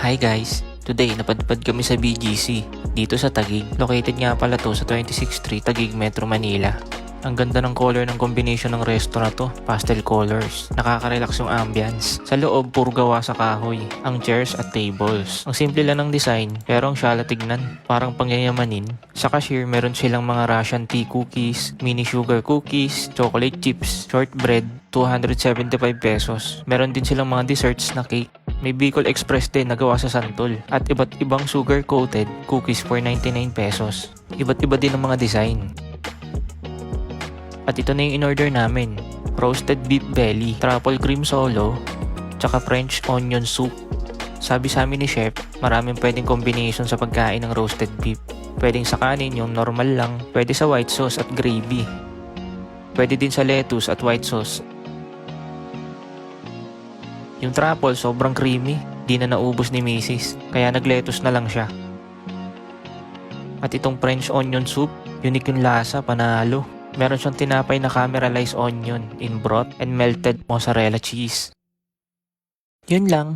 Hi guys! Today, napadpad kami sa BGC, dito sa Taguig. Located nga pala to sa 26th Street, Taguig, Metro Manila. Ang ganda ng color ng combination ng restaurant to, pastel colors. Nakaka-relax yung ambience. Sa loob, puro gawa sa kahoy, ang chairs at tables. Ang simple lang ng design, pero ang syala tignan, parang pangyayamanin. Sa cashier, meron silang mga Russian tea cookies, mini sugar cookies, chocolate chips, shortbread, 275 pesos. Meron din silang mga desserts na cake. May Bicol Express din na gawa sa santol at iba't ibang sugar-coated cookies for 99 pesos. Iba't iba din ang mga design. At ito na yung in-order namin. Roasted beef belly, truffle cream solo, tsaka French onion soup. Sabi sa amin ni chef, maraming pwedeng combination sa pagkain ng roasted beef. Pwedeng sa kanin yung normal lang, pwede sa white sauce at gravy. Pwede din sa lettuce at white sauce. Yung truffle sobrang creamy, di na naubos ni Mrs. Kaya nag-lettuce na lang siya. At itong French onion soup, unique yung lasa, panalo. Meron siyang tinapay na caramelized onion in broth and melted mozzarella cheese. Yun lang.